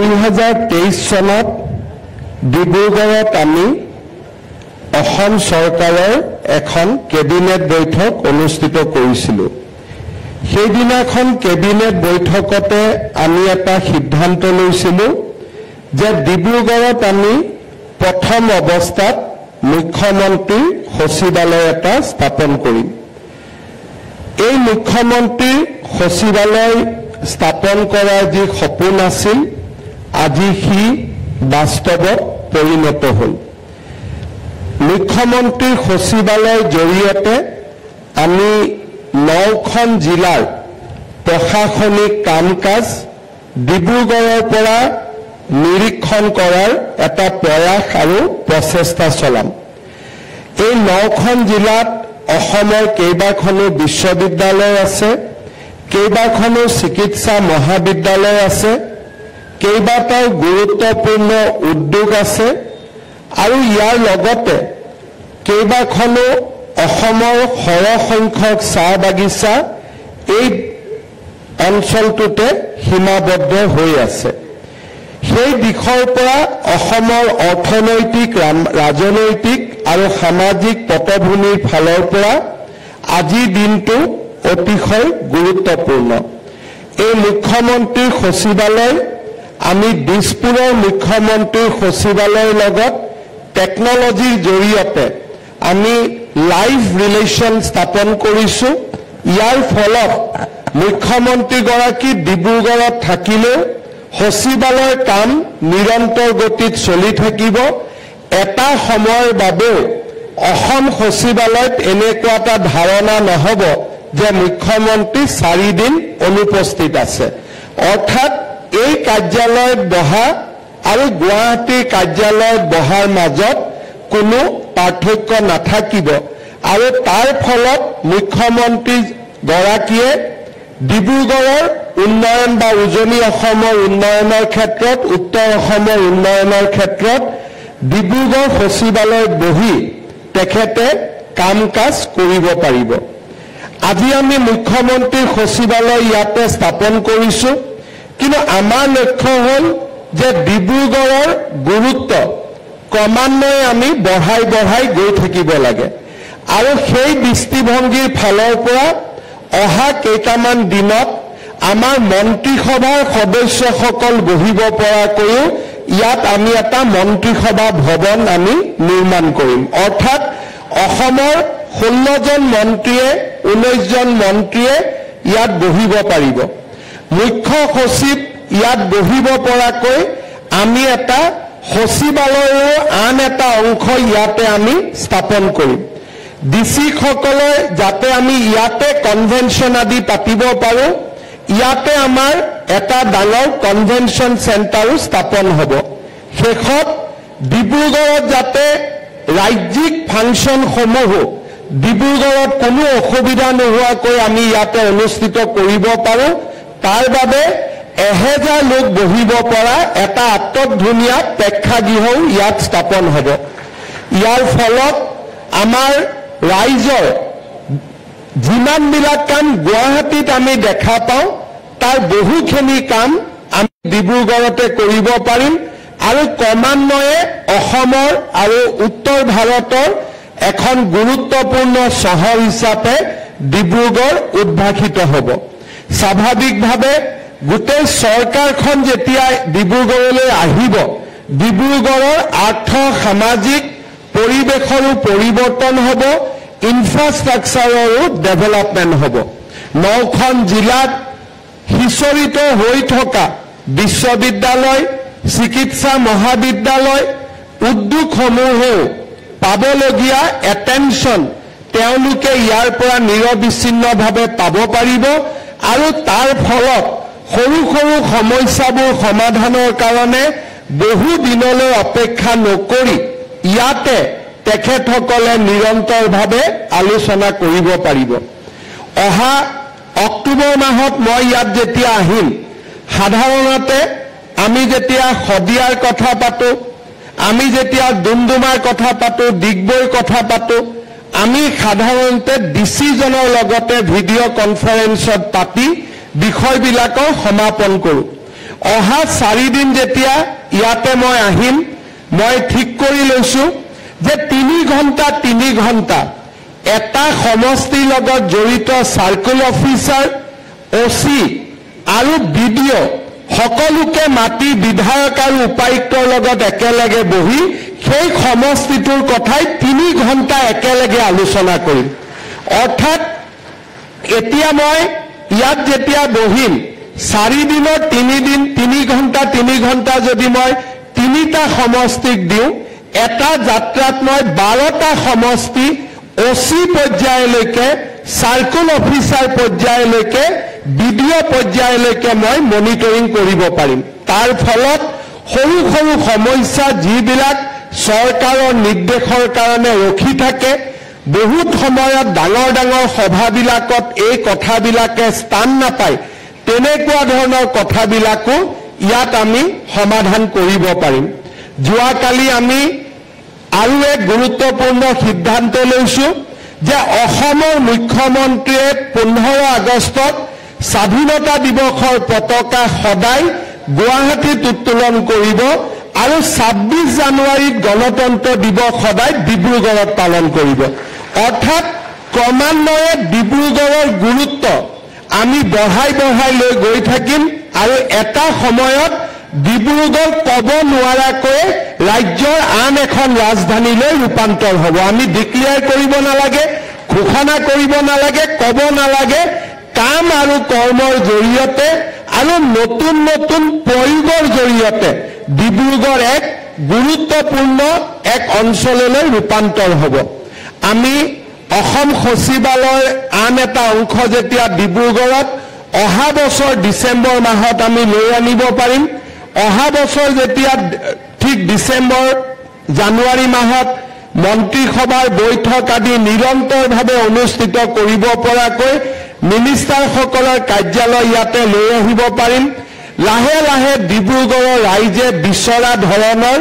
2023 চনত ডিব্ৰুগড়ত আমি অসম চৰকাৰৰ এখন কেবিনেট বৈঠক অনুষ্ঠিত কৰিছিলোঁ। সেইদিনাখন কেবিনেট বৈঠকতে আমি এটা সিদ্ধান্ত লৈছিলোঁ যে ডিব্ৰুগড়ত আমি প্ৰথম অৱস্থাত মুখ্যমন্ত্ৰীৰ সচিবালয় এটা স্থাপন কৰিম। এই মুখ্যমন্ত্ৰীৰ সচিবালয় স্থাপন কৰাৰ যি সপোন আছিল আজি সি বাস্তৱত পৰিণত হ'ল। মুখ্যমন্ত্ৰীৰ সচিবালয়ৰ জৰিয়তে আমি 9খন জিলাৰ প্ৰশাসনিক কাম কাজ ডিব্ৰুগড়ৰ পৰা নিৰীক্ষণ কৰাৰ এটা প্ৰয়াস আৰু প্ৰচেষ্টা চলাম। এই 9খন জিলাত অসমৰ কেইবাখনো বিশ্ববিদ্যালয় আছে, কেইবাখনো চিকিৎসা মহাবিদ্যালয় আছে, কেইবাটাও গুৰুত্বপূৰ্ণ উদ্যোগ আছে আৰু ইয়াৰ লগতে কেইবাখনো অসমৰ সৰহ সংখ্যক চাহ বাগিচা এই অঞ্চলটোতে সীমাবদ্ধ হৈ আছে। সেই দিশৰ পৰা অসমৰ অৰ্থনৈতিক, ৰাজনৈতিক আৰু সামাজিক পটভূমিৰ ফালৰ পৰা আজিৰ দিনটো অতিশয় গুৰুত্বপূৰ্ণ। এই মুখ্যমন্ত্ৰীৰ সচিবালয় আমি দিছপুৰৰ মুখ্যমন্ত্ৰীৰ সচিবালয়ৰ লগত টেকনলজিৰ জৰিয়তে আমি লাইভ ৰিলেশ্যন স্থাপন কৰিছোঁ। ইয়াৰ ফলত মুখ্যমন্ত্ৰীগৰাকী ডিব্ৰুগড়ত থাকিলেও সচিবালয়ৰ কাম নিৰন্তৰ গতিত চলি থাকিব। এটা সময়ৰ বাবেও অসম সচিবালয়ত এনেকুৱা এটা ধাৰণা নহ'ব যে মুখ্যমন্ত্ৰী 4 দিন অনুপস্থিত আছে। অৰ্থাৎ এই কাৰ্যালয়ত বহা আৰু গুৱাহাটীৰ কাৰ্যালয়ত বহাৰ মাজত কোনো পাৰ্থক্য নাথাকিব আৰু তাৰ ফলত মুখ্যমন্ত্ৰীগৰাকীয়ে ডিব্ৰুগড়ৰ উন্নয়ন বা উজনি অসমৰ উন্নয়নৰ ক্ষেত্ৰত, উত্তৰ অসমৰ উন্নয়নৰ ক্ষেত্ৰত ডিব্ৰুগড় সচিবালয়ত বহি তেখেতে কাম কাজ কৰিব পাৰিব। আজি আমি মুখ্যমন্ত্ৰীৰ সচিবালয় ইয়াতে স্থাপন কৰিছোঁ, কিন্তু আমাৰ লক্ষ্য হ'ল যে ডিব্ৰুগড়ৰ গুৰুত্ব ক্ৰমান্বয়ে আমি বঢ়াই বঢ়াই গৈ থাকিব লাগে আৰু সেই দৃষ্টিভংগীৰ ফালৰ পৰা অহা কেইটামান দিনত আমাৰ মন্ত্ৰীসভাৰ সদস্যসকল বহিব পৰাকৈও ইয়াত আমি এটা মন্ত্ৰীসভা ভৱন আমি নিৰ্মাণ কৰিম। অৰ্থাৎ অসমৰ 16জন মন্ত্ৰীয়ে 19জন মন্ত্ৰীয়ে ইয়াত বহিব পাৰিব। মুখ্য সচিব ইয়াত বহিব পৰাকৈ আমি এটা সচিবালয়ৰ আন এটা অংশ ইয়াতে আমি স্থাপন কৰিম। ডিচিসকলে যাতে আমি ইয়াতে কনভেনশ্যন আদি পাতিব পাৰোঁ, ইয়াতে আমাৰ এটা ডাঙৰ কনভেনশ্যন চেণ্টাৰো স্থাপন হ'ব। শেষত ডিব্ৰুগড়ত যাতে ৰাজ্যিক ফাংচনসমূহো ডিব্ৰুগড়ত কোনো অসুবিধা নোহোৱাকৈ আমি ইয়াতে অনুষ্ঠিত কৰিব পাৰোঁ, তাৰ বাবে 1000 লোক বহিব পৰা এটা আটক-ধুনীয়া প্ৰেক্ষাগৃহও ইয়াত স্থাপন হ'ব। ইয়াৰ ফলত আমাৰ ৰাইজৰ যিমানবিলাক কাম গুৱাহাটীত আমি দেখা পাওঁ তাৰ বহুখিনি কাম আমি ডিব্ৰুগড়তে কৰিব পাৰিম আৰু ক্ৰমান্বয়ে অসমৰ আৰু উত্তৰ ভাৰতৰ এখন গুৰুত্বপূৰ্ণ চহৰ হিচাপে ডিব্ৰুগড় উদ্ভাসিত হ'ব। স্বাভাৱিকভাৱে গোটেই চৰকাৰখন যেতিয়া ডিব্ৰুগড়লৈ আহিব, ডিব্ৰুগড়ৰ আৰ্থ সামাজিক পৰিৱেশৰো পৰিৱৰ্তন হ'ব, ইনফ্ৰাষ্ট্ৰাকচাৰৰো ডেভেলপমেণ্ট হ'ব। 9খন জিলাত সিঁচৰিত হৈ থকা বিশ্ববিদ্যালয়, চিকিৎসা মহাবিদ্যালয়, উদ্যোগসমূহেও পাবলগীয়া এটেনশ্যন তেওঁলোকে ইয়াৰ পৰা নিৰবিচ্ছিন্নভাৱে পাব পাৰিব আৰু তাৰ ফলত সৰু সৰু সমস্যাবোৰ সমাধানৰ কাৰণে বহু দিনলৈ অপেক্ষা নকৰি ইয়াতে তেখেতসকলে নিৰন্তৰভাৱে আলোচনা কৰিব পাৰিব। অহা অক্টোবৰ মাহত মই ইয়াত যেতিয়া আহিম, সাধাৰণতে আমি যেতিয়া শদিয়াৰ কথা পাতোঁ, আমি যেতিয়া ডুমডুমাৰ কথা পাতোঁ, ডিগবৈৰ কথা পাতোঁ, আমি সাধাৰণতে ডিচিজনৰ লগতে ভিডিঅ' কনফাৰেন্সত পাতি বিষয়বিলাকৰ সমাপন কৰোঁ। অহা 4 দিন যেতিয়া ইয়াতে মই আহিম মই ঠিক কৰি লৈছো যে 3 ঘণ্টা এটা সমষ্টিৰ লগত জড়িত সাৰ্কেল অফিচাৰ ওসি আৰু বিডিও সকলোকে মাতি বিধায়ক আৰু উপায়ুক্তৰ লগত একেলগে বহি সেই সমষ্টিটোৰ কথাই 3 ঘণ্টা একেলগে আলোচনা কৰিম অৰ্থাৎ এতিয়া মই ইয়াত যেতিয়া বহিম 4 দিনৰ 3 ঘণ্টা যদি মই 3টা সমষ্টিক দিওঁ এটা যাত্ৰাত মই 12টা সমষ্টি ওসি পৰ্যায়লৈকে সাৰ্কেল অফিচাৰ পৰ্যায়লৈকে বিডিও পৰ্যায়লৈকে মই মনিটৰিং কৰিব পাৰিম তাৰ ফলত সৰু সৰু সমস্যা যিবিলাক চৰকাৰৰ নিৰ্দেশৰ কাৰণে ৰখি থাকে বহুত সময়ত ডাঙৰ সভাবিলাকত এই কথাবিলাকে স্থান নাপায় তেনেকুৱা ধৰণৰ কথাবিলাকো ইয়াত আমি সমাধান কৰিব পাৰিম যোৱাকালি আমি আৰু এক গুৰুত্বপূৰ্ণ সিদ্ধান্ত লৈছো যে অসমৰ মুখ্যমন্ত্ৰীয়ে 15 আগষ্টত স্বাধীনতা দিৱসৰ পতাকা সদায় গুৱাহাটীত উত্তোলন কৰিব আৰু 26 জানুৱাৰীত গণতন্ত্ৰ দিৱস সদায় ডিব্ৰুগড়ত পালন কৰিব অৰ্থাৎ ক্ৰমান্বয়ে ডিব্ৰুগড়ৰ গুৰুত্ব আমি বঢ়াই লৈ গৈ থাকিম আৰু এটা সময়ত ডিব্ৰুগড় ক'ব নোৱাৰাকৈ ৰাজ্যৰ আন এখন ৰাজধানীলৈ ৰূপান্তৰ হ'ব আমি ডিক্লেয়াৰ কৰিব নালাগে ঘোষণা কৰিব নালাগে ক'ব নালাগে কাম আৰু কৰ্মৰ জৰিয়তে আৰু নতুন প্ৰয়োগৰ জৰিয়তে ডিব্ৰুগড় এক গুৰুত্বপূৰ্ণ এক অঞ্চললৈ ৰূপান্তৰ হ'ব আমি অসম সচিবালয়ৰ আন এটা অংশ যেতিয়া ডিব্ৰুগড়ত অহা বছৰ ডিসেম্বৰ মাহত আমি লৈ আনিব পাৰিম অহা বছৰ যেতিয়া ঠিক ডিসেম্বৰ জানুৱাৰী মাহত মন্ত্ৰীসভাৰ বৈঠক আদি নিৰন্তৰভাৱে অনুষ্ঠিত কৰিব পৰাকৈ মিনিষ্টাৰসকলৰ কাৰ্যালয় ইয়াতে লৈ আহিব পাৰিম লাহে ডিব্ৰুগড়ৰ ৰাইজে বিচৰা ধৰণৰ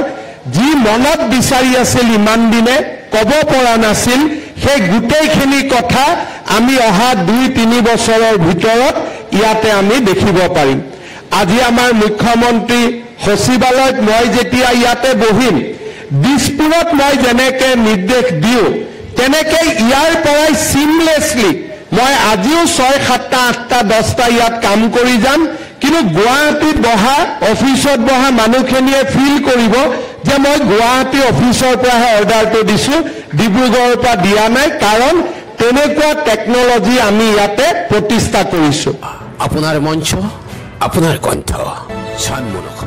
যি মনত বিচাৰি আছিল ইমান দিনে ক'ব পৰা নাছিল সেই গোটেইখিনি কথা আমি অহা 2-3 বছৰৰ ভিতৰত ইয়াতে আমি দেখিব পাৰিম আজি আমাৰ মুখ্যমন্ত্ৰী সচিবালয়ত মই যেতিয়া ইয়াতে বহিম দিছপুৰত মই যেনেকে নিৰ্দেশ দিও তেনেকে ইয়াৰ পৰাই সিমলেছলি মই আজিও 6-7টা 8টা 10টা ইয়াত কাম কৰি যাম কিন্তু গুৱাহাটীত বহা অফিচত বহা মানুহখিনিয়ে ফিল কৰিব যে মই গুৱাহাটী অফিচৰ পৰাহে অৰ্ডাৰটো দিছো ডিব্ৰুগড়ৰ পৰা দিয়া নাই কাৰণ তেনেকুৱা টেকনলজি আমি ইয়াতে প্ৰতিষ্ঠা কৰিছো আপোনাৰ মঞ্চ আপোনাৰ কণ্ঠ চানমুখ